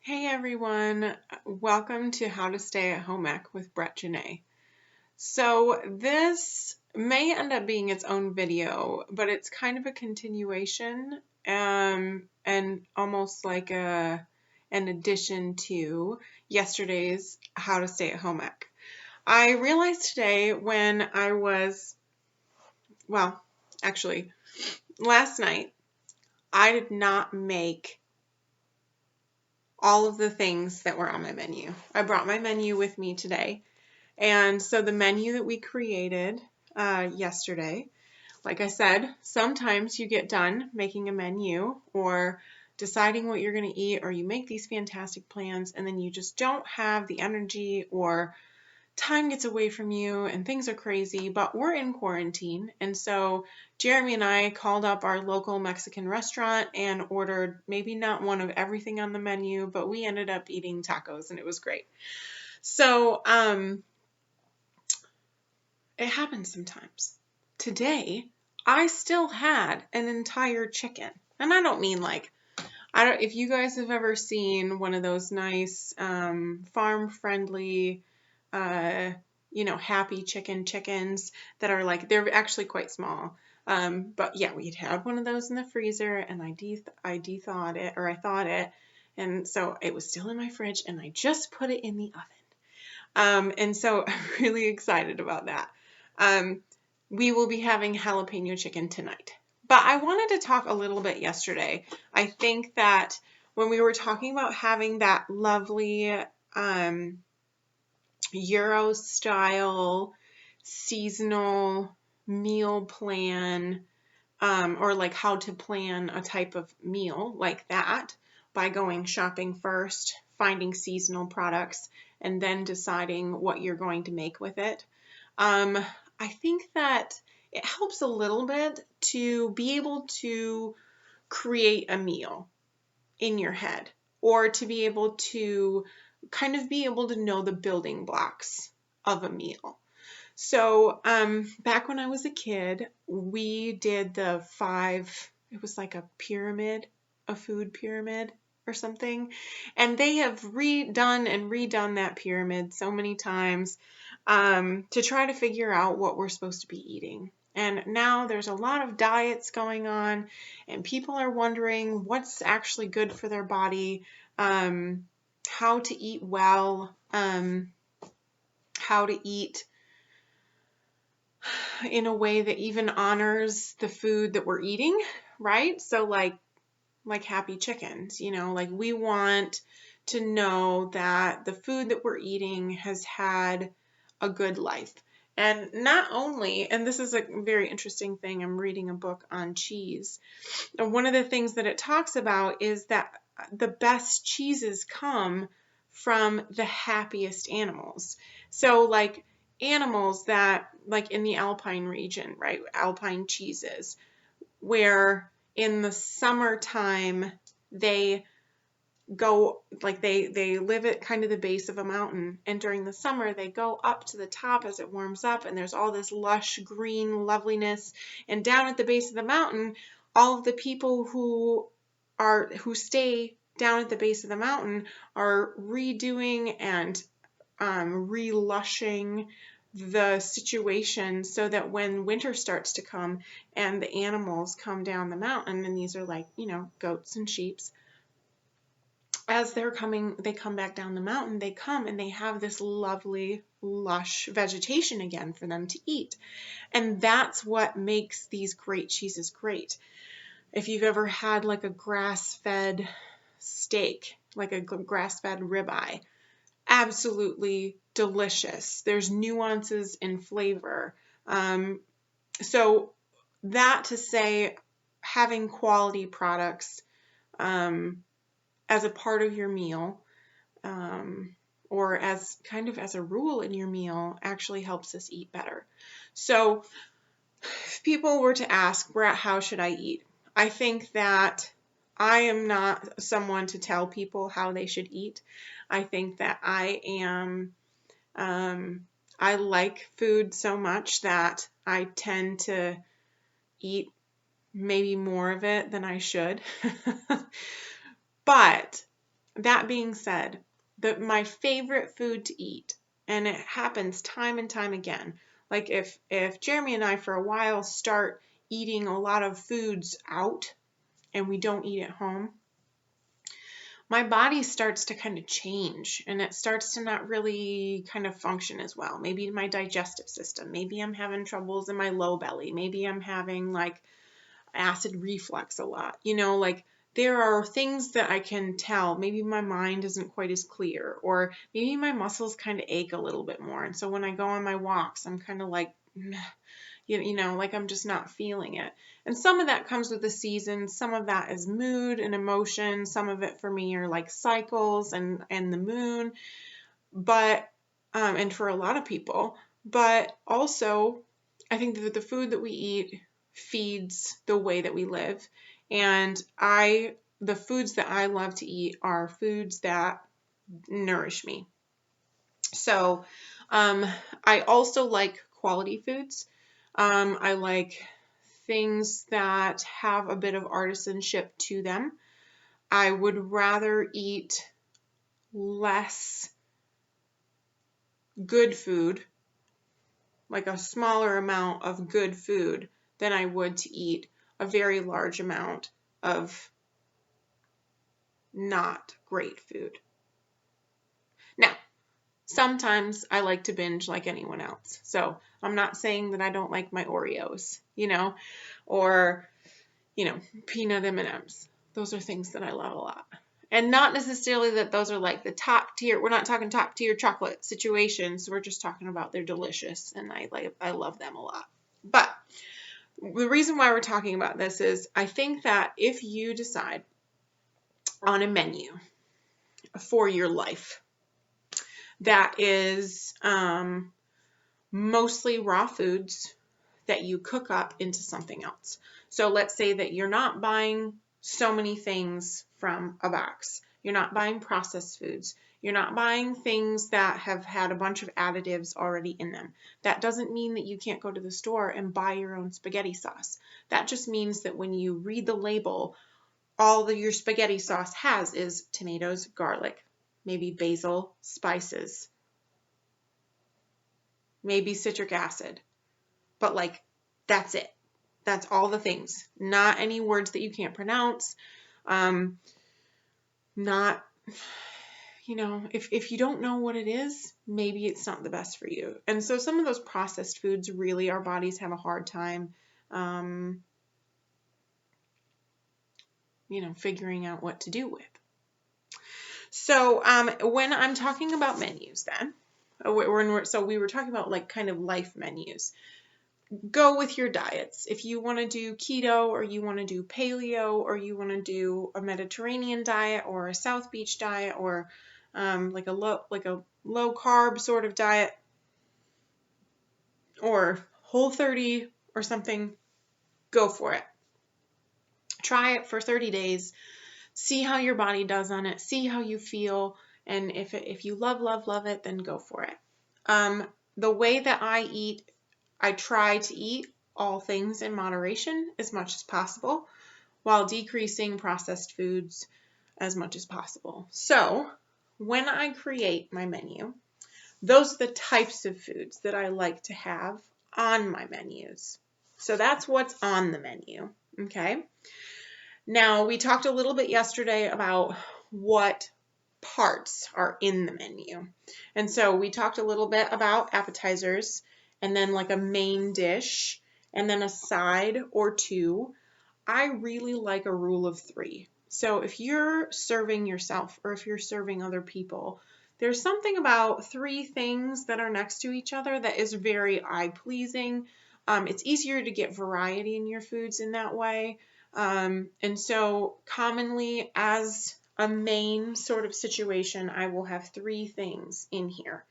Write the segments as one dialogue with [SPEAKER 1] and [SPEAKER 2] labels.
[SPEAKER 1] Hey everyone, welcome to How to Stay at Home Ec with Jenae. So this may end up being its own video, but it's kind of a continuation and almost like an addition to yesterday's How to Stay at Home Ec. I realized today when I was, actually last night, I did not make all of the things that were on my menu. I brought my menu with me today. And so the menu that we created yesterday, like I said, sometimes you get done making a menu or deciding what you're going to eat, or you make these fantastic plans and then you just don't have the energy, or time gets away from you and things are crazy. But we're in quarantine, and so Jeremy and I called up our local Mexican restaurant and ordered maybe not one of everything on the menu, but we ended up eating tacos and it was great. So it happens sometimes. Today I still had an entire chicken, and I don't mean like, if you guys have ever seen one of those nice farm friendly happy chickens that are like, they're actually quite small. But yeah, we'd had one of those in the freezer, and I thawed it, and so it was still in my fridge, and I just put it in the oven. And so I'm really excited about that. We will be having jalapeno chicken tonight. But I wanted to talk a little bit yesterday. I think that when we were talking about having that lovely Euro style seasonal meal plan, or like how to plan a type of meal like that by going shopping first, finding seasonal products, and then deciding what you're going to make with it. I think that it helps a little bit to be able to create a meal in your head, or to be able to kind of be able to know the building blocks of a meal. So back when I was a kid, we did it was like a pyramid, a food pyramid or something. And they have redone and redone that pyramid so many times to try to figure out what we're supposed to be eating. And now there's a lot of diets going on, and people are wondering what's actually good for their body, how to eat well, how to eat in a way that even honors the food that we're eating, right? So like happy chickens, like we want to know that the food that we're eating has had a good life. And not only, and this is a very interesting thing, I'm reading a book on cheese. And one of the things that it talks about is that the best cheeses come from the happiest animals. So like animals that, like in the Alpine region, right? Alpine cheeses, where in the summertime they go, like they live at kind of the base of a mountain, and during the summer they go up to the top as it warms up, and there's all this lush green loveliness, and down at the base of the mountain, all of the people who stay down at the base of the mountain are redoing and relushing the situation so that when winter starts to come and the animals come down the mountain, and these are like, goats and sheep, as they come back down the mountain, they come and they have this lovely, lush vegetation again for them to eat. And that's what makes these great cheeses great. If you've ever had like a grass-fed steak, like a grass-fed ribeye, absolutely delicious. There's nuances in flavor. So that to say, having quality products as a part of your meal, or as kind of as a rule in your meal, actually helps us eat better. So if people were to ask, Brett, how should I eat? I think that I am not someone to tell people how they should eat. I think that I am, I like food so much that I tend to eat maybe more of it than I should. But that being said, my favorite food to eat, and it happens time and time again, like if Jeremy and I for a while start eating a lot of foods out and we don't eat at home, my body starts to kind of change and it starts to not really kind of function as well. Maybe my digestive system, maybe I'm having troubles in my low belly, maybe I'm having like acid reflux a lot, like there are things that I can tell. Maybe my mind isn't quite as clear, or maybe my muscles kind of ache a little bit more. And so when I go on my walks, I'm kind of like, like I'm just not feeling it. And some of that comes with the season. Some of that is mood and emotion. Some of it for me are like cycles and the moon. But, and for a lot of people, but also I think that the food that we eat feeds the way that we live. And the foods that I love to eat are foods that nourish me. So, I also like quality foods. I like things that have a bit of artisanship to them. I would rather eat less good food, like a smaller amount of good food, than I would to eat a very large amount of not great food. Now, sometimes I like to binge like anyone else. So I'm not saying that I don't like my Oreos, or, peanut M&Ms. Those are things that I love a lot. And not necessarily that those are like the top tier. We're not talking top tier chocolate situations. We're just talking about they're delicious and I love them a lot. But the reason why we're talking about this is I think that if you decide on a menu for your life that is mostly raw foods that you cook up into something else. So let's say that you're not buying so many things from a box. You're not buying processed foods. You're not buying things that have had a bunch of additives already in them. That doesn't mean that you can't go to the store and buy your own spaghetti sauce. That just means that when you read the label, all that your spaghetti sauce has is tomatoes, garlic, maybe basil, spices, maybe citric acid. But that's it. That's all the things. Not any words that you can't pronounce. Not, if you don't know what it is, maybe it's not the best for you. And so some of those processed foods, really, our bodies have a hard time, figuring out what to do with. So when I'm talking about menus then, so we were talking about like kind of life menus. Go with your diets. If you want to do keto, or you want to do paleo, or you want to do a Mediterranean diet or a South Beach diet, or like a low carb sort of diet, or Whole30 or something, go for it. Try it for 30 days. See how your body does on it. See how you feel. And if you love it, then go for it. The way that I eat, I try to eat all things in moderation as much as possible, while decreasing processed foods as much as possible. So when I create my menu, those are the types of foods that I like to have on my menus. So that's what's on the menu. Okay. Now, we talked a little bit yesterday about what parts are in the menu. And so we talked a little bit about appetizers, and then like a main dish, and then a side or two. I really like a rule of 3. So if you're serving yourself, or if you're serving other people, there's something about 3 things that are next to each other that is very eye-pleasing. It's easier to get variety in your foods in that way. And so commonly, as a main sort of situation, I will have 3 things in here.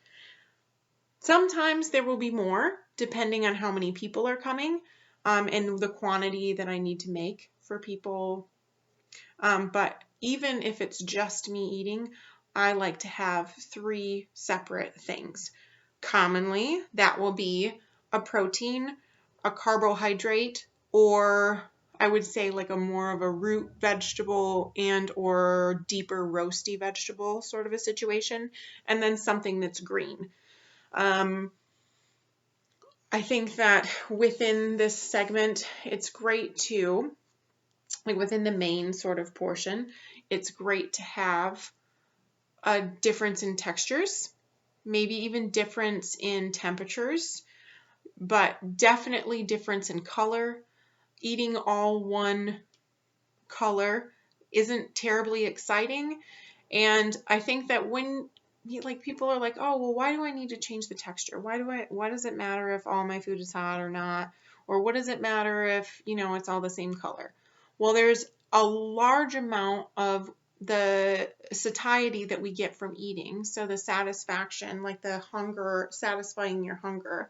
[SPEAKER 1] Sometimes there will be more, depending on how many people are coming, and the quantity that I need to make for people. But even if it's just me eating, I like to have 3 separate things. Commonly, that will be a protein, a carbohydrate, or I would say like a more of a root vegetable and or deeper roasty vegetable sort of a situation, and then something that's green. I think that within this segment, it's great to, like within the main sort of portion, it's great to have a difference in textures, maybe even difference in temperatures, but definitely difference in color. Eating all one color isn't terribly exciting. And I think that when like people are like, oh, well, why do I need to change the texture? Why does it matter if all my food is hot or not? Or what does it matter if, it's all the same color? Well, there's a large amount of the satiety that we get from eating. So the satisfaction, like the hunger, satisfying your hunger,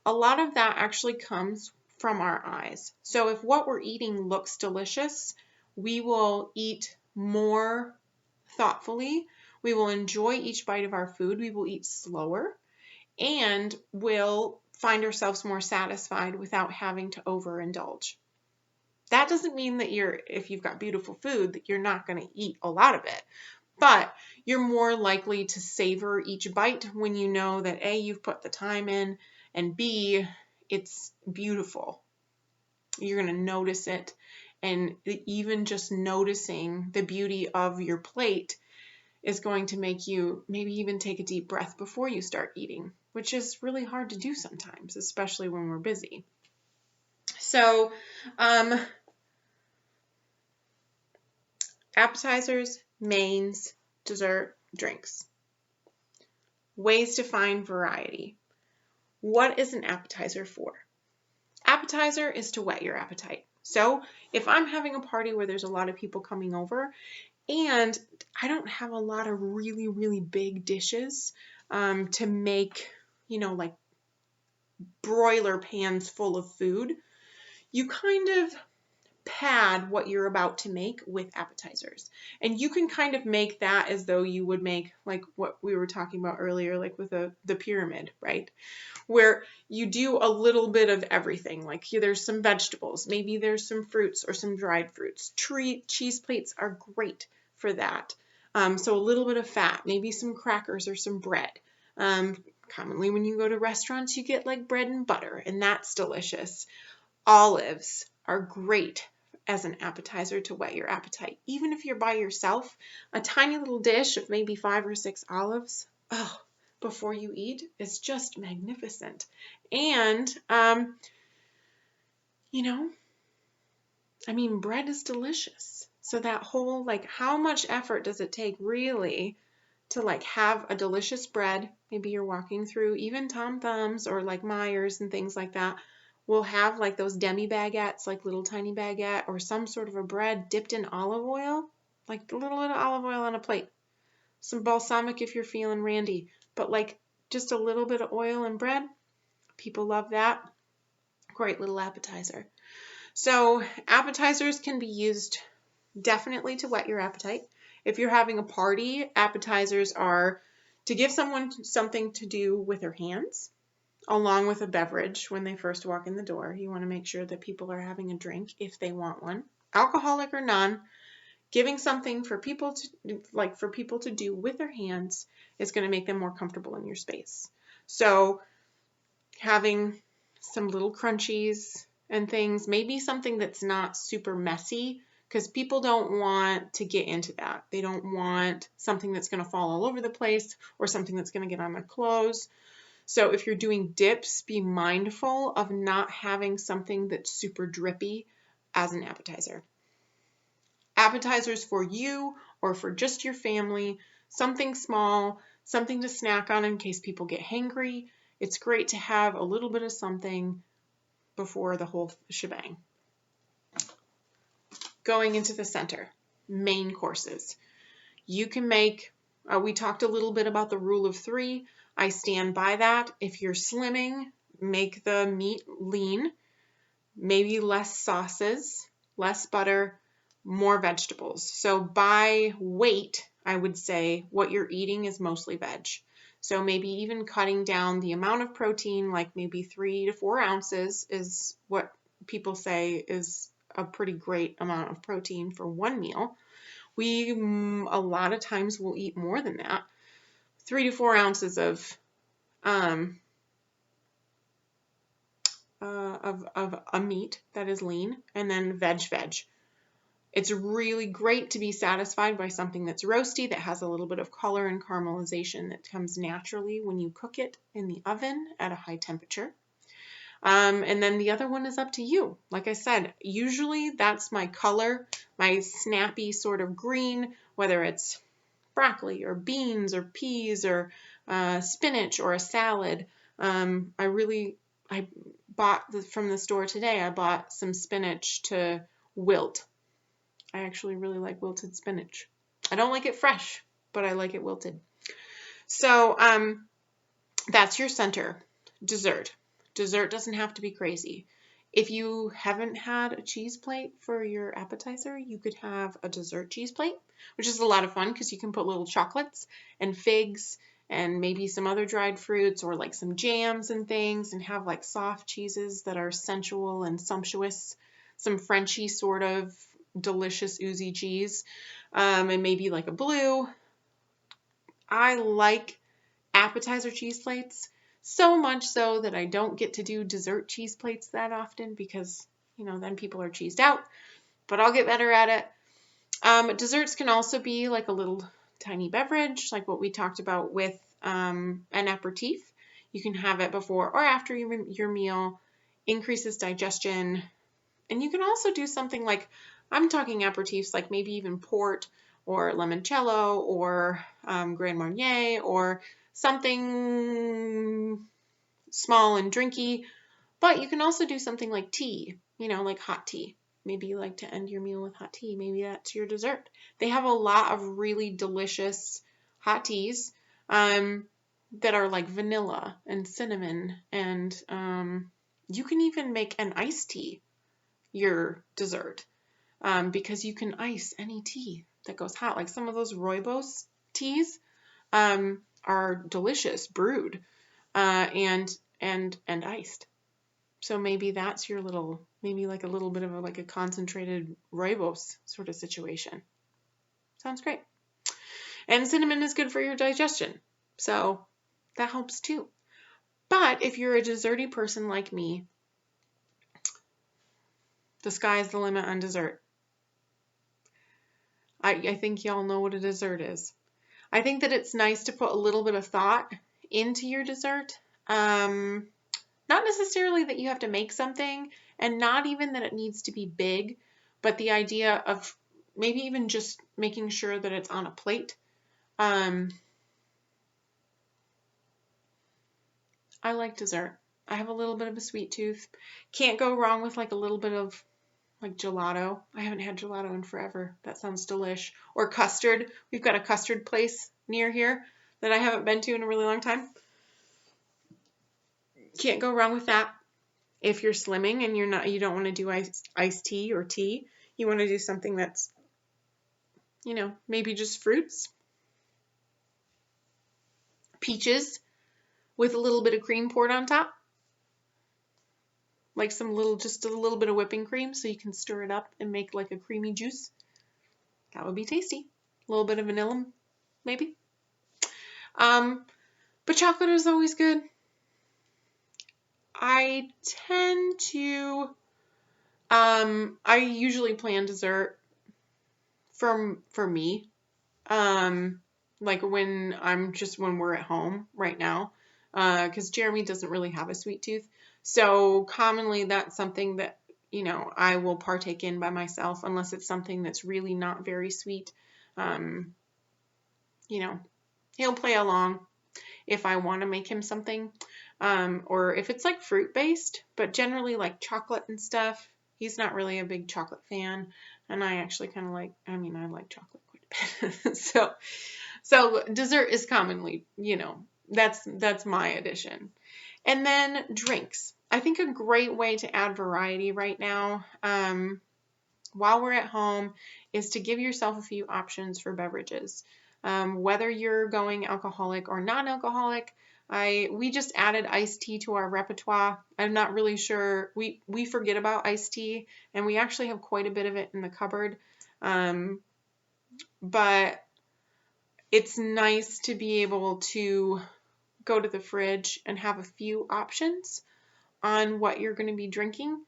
[SPEAKER 1] a lot of that actually comes from our eyes. So if what we're eating looks delicious, we will eat more thoughtfully. We will enjoy each bite of our food. We will eat slower and will find ourselves more satisfied without having to overindulge. That doesn't mean that if you've got beautiful food, that you're not going to eat a lot of it. But you're more likely to savor each bite when you know that A, you've put the time in, and B, it's beautiful. You're going to notice it. And even just noticing the beauty of your plate is going to make you maybe even take a deep breath before you start eating, which is really hard to do sometimes, especially when we're busy. So, appetizers, mains, dessert, drinks. Ways to find variety. What is an appetizer for? Appetizer is to whet your appetite. So if I'm having a party where there's a lot of people coming over and I don't have a lot of really, really big dishes to make, like broiler pans full of food, you kind of pad what you're about to make with appetizers. And you can kind of make that as though you would make like what we were talking about earlier, like with the pyramid, right? Where you do a little bit of everything. Like there's some vegetables, maybe there's some fruits or some dried fruits. Cheese plates are great for that. So a little bit of fat, maybe some crackers or some bread. Commonly when you go to restaurants, you get like bread and butter, and that's delicious. Olives are great as an appetizer to whet your appetite. Even if you're by yourself, a tiny little dish of maybe 5 or 6 olives, before you eat is just magnificent. And, bread is delicious. So that whole, how much effort does it take really to have a delicious bread? Maybe you're walking through even Tom Thumbs or Myers and things like that. We'll have those demi baguettes, little tiny baguette or some sort of a bread dipped in olive oil, a little bit of olive oil on a plate. Some balsamic if you're feeling randy, but just a little bit of oil and bread. People love that. Great little appetizer. So appetizers can be used definitely to whet your appetite. If you're having a party, appetizers are to give someone something to do with their hands, along with a beverage when they first walk in the door. You want to make sure that people are having a drink if they want one, alcoholic or none. Giving something for people to do with their hands is going to make them more comfortable in your space. So having some little crunchies and things, maybe something that's not super messy, because people don't want to get into that. They don't want something that's going to fall all over the place or something that's going to get on their clothes. So if you're doing dips, be mindful of not having something that's super drippy as an appetizer. Appetizers for you or for just your family, something small, something to snack on in case people get hangry. It's great to have a little bit of something before the whole shebang. Going into the center, main courses. You can make, we talked a little bit about the rule of 3. I stand by that. If you're slimming, make the meat lean, maybe less sauces, less butter, more vegetables. So by weight, I would say what you're eating is mostly veg. So maybe even cutting down the amount of protein, like maybe 3 to 4 ounces is what people say is a pretty great amount of protein for one meal. We a lot of times will eat more than that, 3 to 4 ounces of a meat that is lean, and then veg. It's really great to be satisfied by something that's roasty, that has a little bit of color and caramelization that comes naturally when you cook it in the oven at a high temperature. And then the other one is up to you. Like I said, usually that's my color, my snappy sort of green, whether it's broccoli or beans or peas or spinach or a salad. I bought from the store today, I bought some spinach to wilt. I actually really like wilted spinach. I don't like it fresh, but I like it wilted. So that's your center. Dessert. Dessert doesn't have to be crazy. If you haven't had a cheese plate for your appetizer, you could have a dessert cheese plate, which is a lot of fun because you can put little chocolates and figs and maybe some other dried fruits or like some jams and things, and have like soft cheeses that are sensual and sumptuous, some Frenchy sort of delicious oozy cheese, and maybe like a blue. I like appetizer cheese plates, so much so that I don't get to do dessert cheese plates that often because, then people are cheesed out, but I'll get better at it. Desserts can also be like a little tiny beverage, like what we talked about with an aperitif. You can have it before or after your meal, increases digestion. And you can also do something like, I'm talking aperitifs, like maybe even port or limoncello or Grand Marnier or something small and drinky. But you can also do something like tea, like hot tea. Maybe you like to end your meal with hot tea. Maybe that's your dessert. They have a lot of really delicious hot teas that are like vanilla and cinnamon. And you can even make an iced tea your dessert because you can ice any tea that goes hot. Like some of those rooibos teas are delicious, brewed and iced. So maybe that's your maybe like a little bit of a concentrated rooibos sort of situation. Sounds great. And cinnamon is good for your digestion, so that helps too. But if you're a desserty person like me, the sky's the limit on dessert. I think y'all know what a dessert is. I think that it's nice to put a little bit of thought into your dessert. Not necessarily that you have to make something, and not even that it needs to be big, but the idea of maybe even just making sure that it's on a plate. I like dessert. I have a little bit of a sweet tooth. Can't go wrong with like a little bit of like gelato. I haven't had gelato in forever. That sounds delish. Or custard. We've got a custard place near here that I haven't been to in a really long time. Can't go wrong with that. If you're slimming and you don't want to do iced tea or tea, you want to do something that's, maybe just fruits. Peaches with a little bit of cream poured on top. Like just a little bit of whipping cream so you can stir it up and make like a creamy juice. That would be tasty. A little bit of vanilla, maybe. But chocolate is always good. I tend to, I usually plan dessert for me. Like when we're at home right now, because Jeremy doesn't really have a sweet tooth. So commonly that's something that, I will partake in by myself unless it's something that's really not very sweet. He'll play along if I want to make him something, or if it's like fruit based, but generally like chocolate and stuff. He's not really a big chocolate fan, and I actually kind of I like chocolate quite a bit. So dessert is commonly, that's my addition. And then drinks. I think a great way to add variety right now, while we're at home, is to give yourself a few options for beverages. Whether you're going alcoholic or non-alcoholic, We just added iced tea to our repertoire. I'm not really sure. We forget about iced tea, and we actually have quite a bit of it in the cupboard. But it's nice to be able to go to the fridge and have a few options on what you're going to be drinking.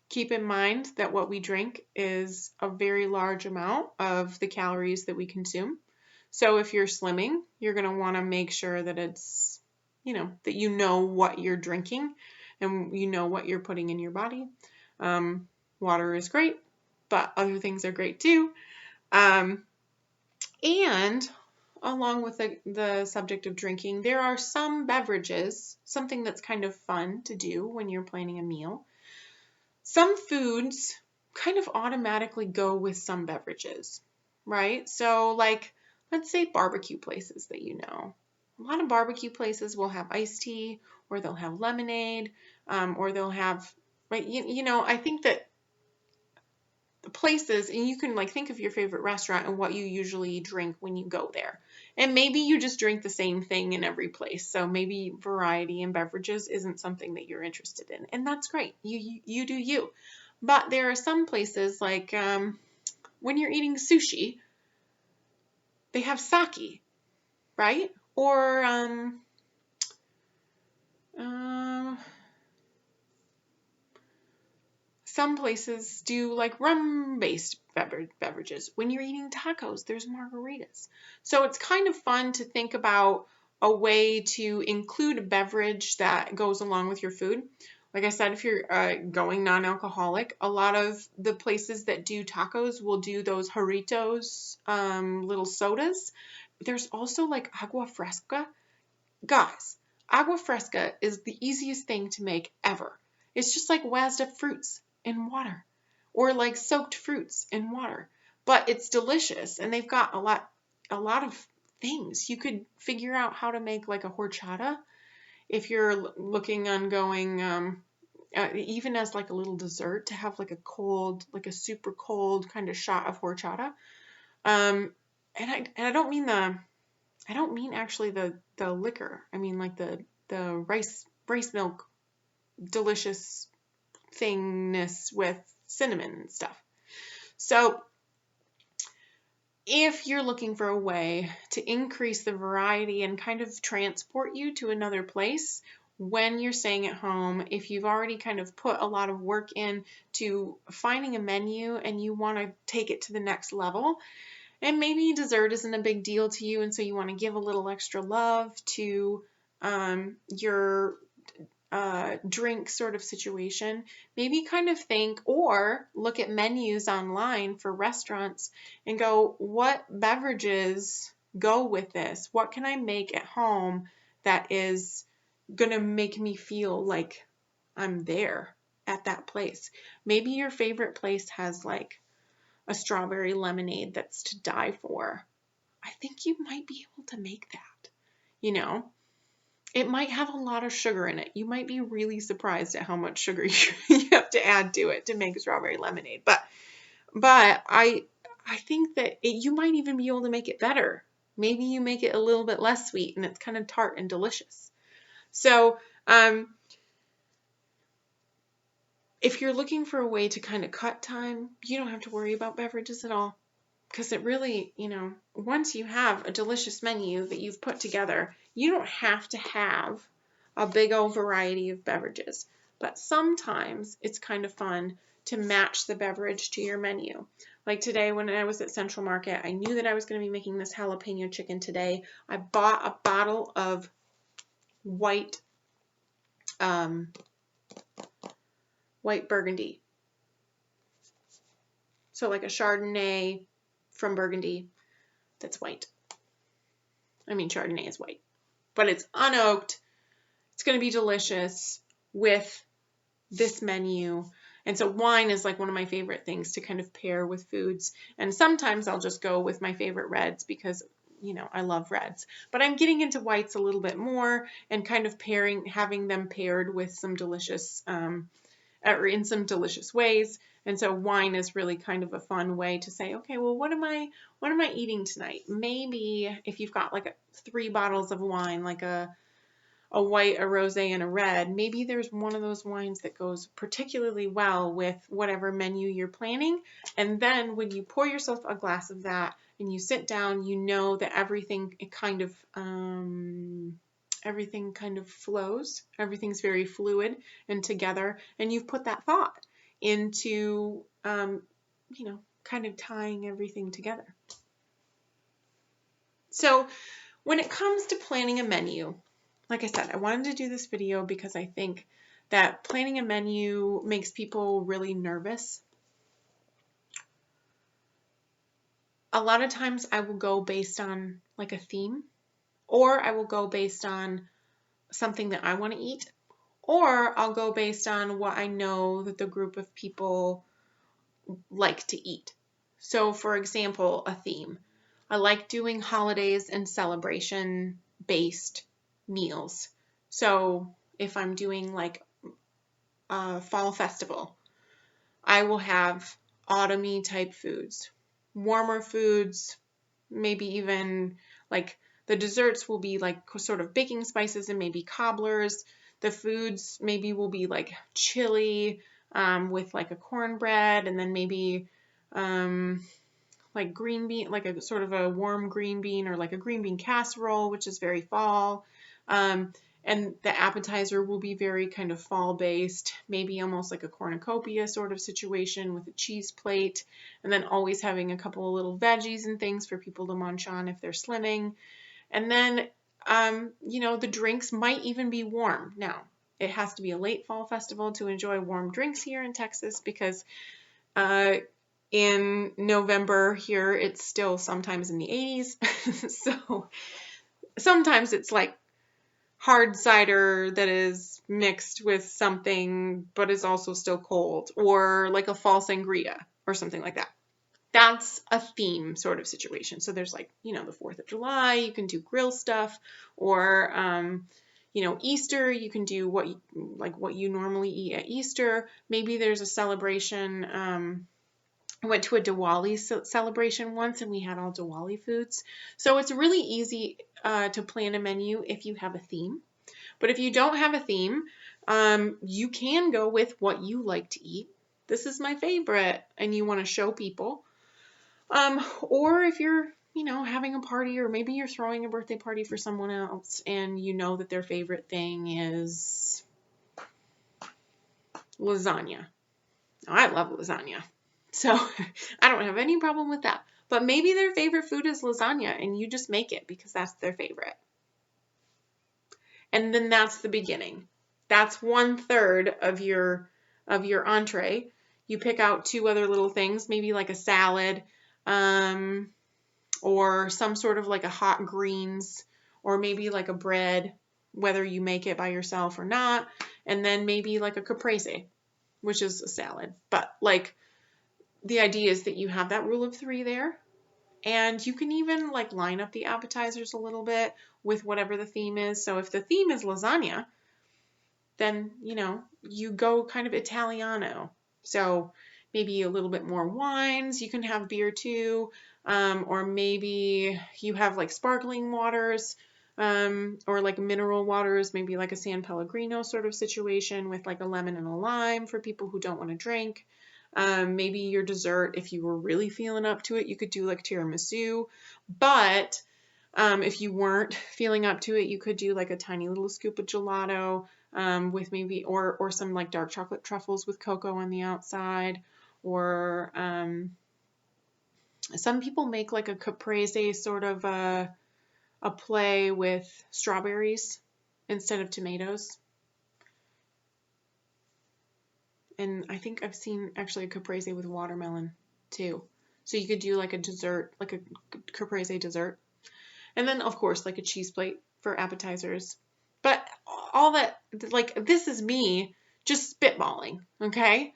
[SPEAKER 1] Keep in mind that what we drink is a very large amount of the calories that we consume. So if you're slimming, you're going to want to make sure that it's, that you know what you're drinking and you know what you're putting in your body. Water is great, but other things are great too. And along with the subject of drinking, there are some beverages, something that's kind of fun to do when you're planning a meal. Some foods kind of automatically go with some beverages, right? So like, let's say barbecue places that you know. A lot of barbecue places will have iced tea, or they'll have lemonade, or they'll have, right? I think that the places, and you can like think of your favorite restaurant and what you usually drink when you go there. And maybe you just drink the same thing in every place. So maybe variety in beverages isn't something that you're interested in. And that's great. You do you. But there are some places like when you're eating sushi, they have sake, right? Or some places do like rum-based beverages. When you're eating tacos, there's margaritas. So it's kind of fun to think about a way to include a beverage that goes along with your food. Like I said, if you're going non-alcoholic, a lot of the places that do tacos will do those Jarritos little sodas. There's also like agua fresca. Guys, agua fresca is the easiest thing to make ever. It's just like wazzed up fruits in water, or like soaked fruits in water, but it's delicious, and they've got a lot of things. You could figure out how to make like a horchata if you're looking on going even as like a little dessert, to have like a super cold kind of shot of horchata. And I don't mean actually the liquor. I mean like the rice milk delicious thingness with cinnamon and stuff. So if you're looking for a way to increase the variety and kind of transport you to another place when you're staying at home, if you've already kind of put a lot of work in to finding a menu and you want to take it to the next level, and maybe dessert isn't a big deal to you, and so you want to give a little extra love to your drink sort of situation, maybe kind of think or look at menus online for restaurants and go, what beverages go with this? What can I make at home that is going to make me feel like I'm there at that place? Maybe your favorite place has like a strawberry lemonade that's to die for. I think you might be able to make that, It might have a lot of sugar in it. You might be really surprised at how much sugar you have to add to it to make strawberry lemonade. But I think that you might even be able to make it better. Maybe you make it a little bit less sweet and it's kind of tart and delicious. So if you're looking for a way to kind of cut time, you don't have to worry about beverages at all. Because it really, once you have a delicious menu that you've put together, you don't have to have a big old variety of beverages. But sometimes it's kind of fun to match the beverage to your menu. Like today when I was at Central Market, I knew that I was going to be making this jalapeno chicken today. I bought a bottle of white Burgundy. So like a Chardonnay from Burgundy that's white. I mean, Chardonnay is white, but it's unoaked. It's going to be delicious with this menu. And so wine is like one of my favorite things to kind of pair with foods. And sometimes I'll just go with my favorite reds because, I love reds. But I'm getting into whites a little bit more and kind of having them paired with some delicious, or in some delicious ways. And so wine is really kind of a fun way to say, okay, well, what am I eating tonight? Maybe if you've got like 3 bottles of wine, like a white, a rosé, and a red, maybe there's one of those wines that goes particularly well with whatever menu you're planning. And then when you pour yourself a glass of that and you sit down, you know that everything kind of flows. Everything's very fluid and together, and you've put that thought into, kind of tying everything together. So when it comes to planning a menu, like I said, I wanted to do this video because I think that planning a menu makes people really nervous. A lot of times I will go based on like a theme, or I will go based on something that I want to eat, or I'll go based on what I know that the group of people like to eat. So for example, a theme. I like doing holidays and celebration based meals. So if I'm doing like a fall festival, I will have autumny type foods, warmer foods, maybe even like the desserts will be like sort of baking spices and maybe cobblers. The foods maybe will be like chili with like a cornbread, and then maybe like green bean, like a sort of a warm green bean, or like a green bean casserole, which is very fall. And the appetizer will be very kind of fall based, maybe almost like a cornucopia sort of situation with a cheese plate, and then always having a couple of little veggies and things for people to munch on if they're slimming. And then, the drinks might even be warm. Now, it has to be a late fall festival to enjoy warm drinks here in Texas, because in November here, it's still sometimes in the 80s. So sometimes it's like hard cider that is mixed with something but is also still cold, or like a fall sangria or something like that. That's a theme sort of situation. So there's like, the 4th of July, you can do grill stuff, or, Easter, you can do what you normally eat at Easter. Maybe there's a celebration. I went to a Diwali celebration once, and we had all Diwali foods. So it's really easy to plan a menu if you have a theme. But if you don't have a theme, you can go with what you like to eat. This is my favorite, and you want to show people. Or if you're, having a party, or maybe you're throwing a birthday party for someone else, and you know that their favorite thing is lasagna. Now, I love lasagna, so I don't have any problem with that. But maybe their favorite food is lasagna, and you just make it because that's their favorite. And then that's the beginning. That's 1/3 of your entree. You pick out 2 other little things, maybe like a salad, or some sort of like a hot greens, or maybe like a bread, whether you make it by yourself or not, and then maybe like a caprese, which is a salad. But like the idea is that you have that rule of 3 there, and you can even like line up the appetizers a little bit with whatever the theme is. So if the theme is lasagna, then, you go kind of Italiano. So maybe a little bit more wines. You can have beer too. Or maybe you have like sparkling waters, or like mineral waters, maybe like a San Pellegrino sort of situation with like a lemon and a lime for people who don't want to drink. Maybe your dessert, if you were really feeling up to it, you could do like tiramisu. But if you weren't feeling up to it, you could do like a tiny little scoop of gelato, with maybe, or some like dark chocolate truffles with cocoa on the outside. Or some people make like a caprese sort of a play with strawberries instead of tomatoes. And I think I've seen actually a caprese with watermelon too. So you could do like a dessert, like a caprese dessert. And then, of course, like a cheese plate for appetizers. But all that, like, this is me just spitballing, okay,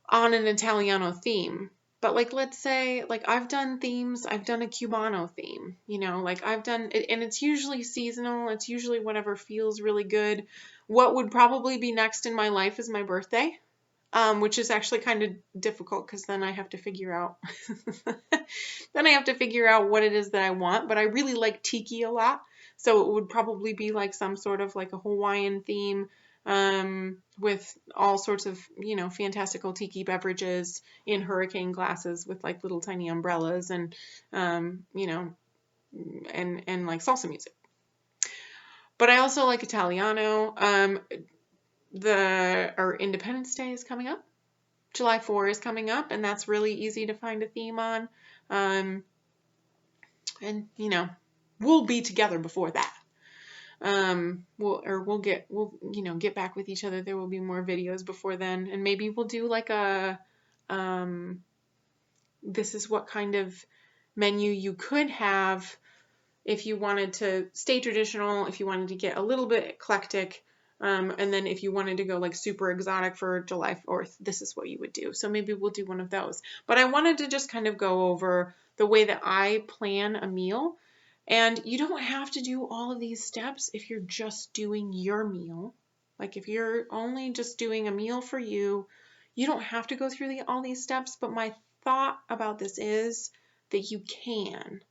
[SPEAKER 1] on an Italiano theme. But, like, let's say, like, I've done themes. I've done a Cubano theme, like I've done, and it's usually seasonal. It's usually whatever feels really good. What would probably be next in my life is my birthday. which is actually kind of difficult because then I have to figure out what it is that I want. But I really like tiki a lot, so it would probably be like some sort of like a Hawaiian theme, with all sorts of, fantastical tiki beverages in hurricane glasses with like little tiny umbrellas and and like salsa music. But I also like Italiano. Our Independence Day is coming up. July 4 is coming up, and that's really easy to find a theme on. And we'll be together before that. We'll get back with each other. There will be more videos before then, and maybe we'll do like a this is what kind of menu you could have if you wanted to stay traditional, if you wanted to get a little bit eclectic, and then if you wanted to go like super exotic for July 4th, this is what you would do. So maybe we'll do one of those. But I wanted to just kind of go over the way that I plan a meal. And you don't have to do all of these steps if you're just doing your meal. Like if you're only just doing a meal for you, you don't have to go through all these steps. But my thought about this is that you can.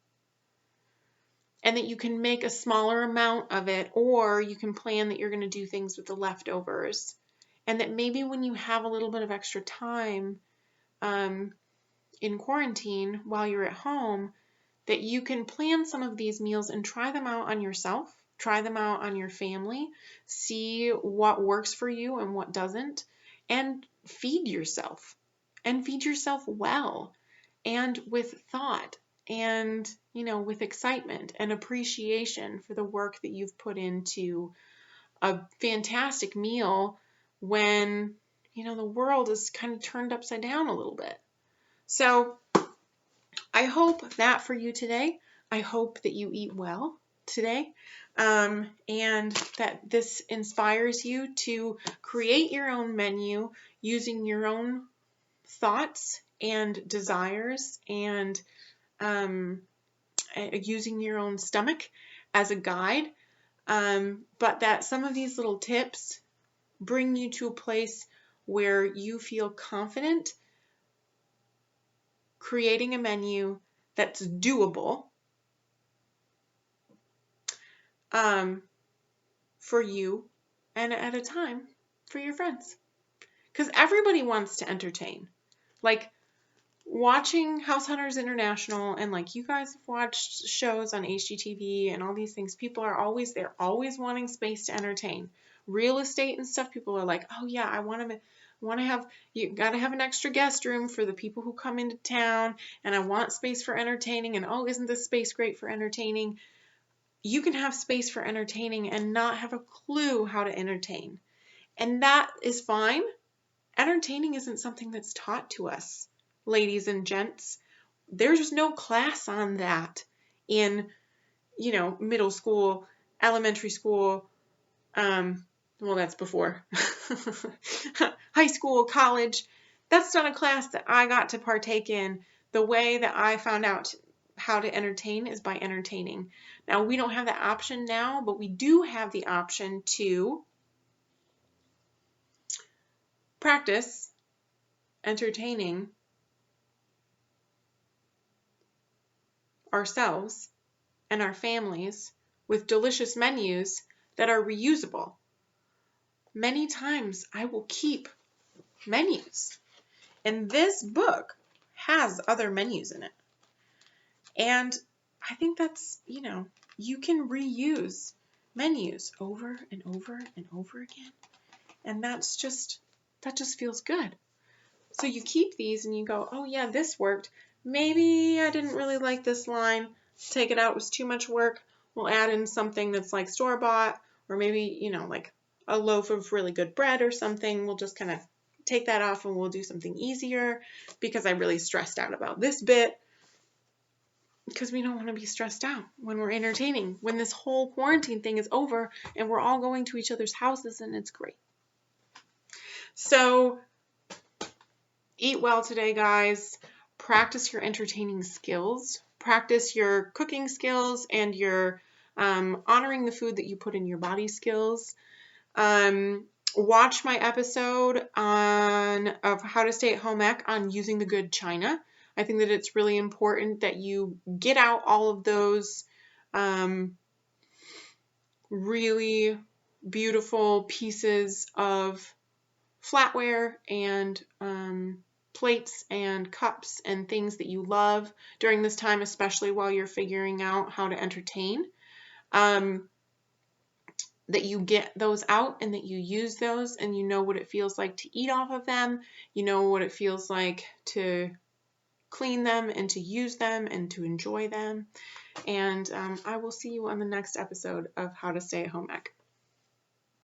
[SPEAKER 1] And that you can make a smaller amount of it, or you can plan that you're going to do things with the leftovers. And that maybe when you have a little bit of extra time in quarantine while you're at home, that you can plan some of these meals and try them out on yourself, try them out on your family, see what works for you and what doesn't, and feed yourself well and with thought and, with excitement and appreciation for the work that you've put into a fantastic meal when, the world is kind of turned upside down a little bit. So I hope that for you today. I hope that you eat well today, and that this inspires you to create your own menu using your own thoughts and desires and using your own stomach as a guide, but that some of these little tips bring you to a place where you feel confident creating a menu that's doable for you and at a time for your friends. Because everybody wants to entertain. Like watching House Hunters International and like you guys have watched shows on HGTV and all these things, people are always wanting space to entertain. Real estate and stuff, people are like, oh yeah, I want to have, you got to have an extra guest room for the people who come into town, and I want space for entertaining, and oh, isn't this space great for entertaining? You can have space for entertaining and not have a clue how to entertain. And that is fine. Entertaining isn't something that's taught to us, ladies and gents. There's no class on that in, middle school, elementary school, well, that's before high school, college. That's not a class that I got to partake in. The way that I found out how to entertain is by entertaining. Now, we don't have that option now, but we do have the option to practice entertaining ourselves and our families with delicious menus that are reusable. Many times I will keep menus, and this book has other menus in it. And I think that's, you can reuse menus over and over and over again. And that just feels good. So you keep these and you go, oh yeah, this worked. Maybe I didn't really like this line. Take it out. It was too much work. We'll add in something that's like store-bought, or maybe, like a loaf of really good bread or something. We'll just kind of take that off and we'll do something easier because I really stressed out about this bit. Because we don't want to be stressed out when we're entertaining, when this whole quarantine thing is over and we're all going to each other's houses and it's great. So eat well today, guys. Practice your entertaining skills. Practice your cooking skills and your honoring the food that you put in your body skills. Watch my episode of how to stay at home ec on using the good china. I think that it's really important that you get out all of those really beautiful pieces of flatware and plates and cups and things that you love during this time, especially while you're figuring out how to entertain. That you get those out and that you use those and you know what it feels like to eat off of them. You know what it feels like to clean them and to use them and to enjoy them. And I will see you on the next episode of How to Stay at Home Ec.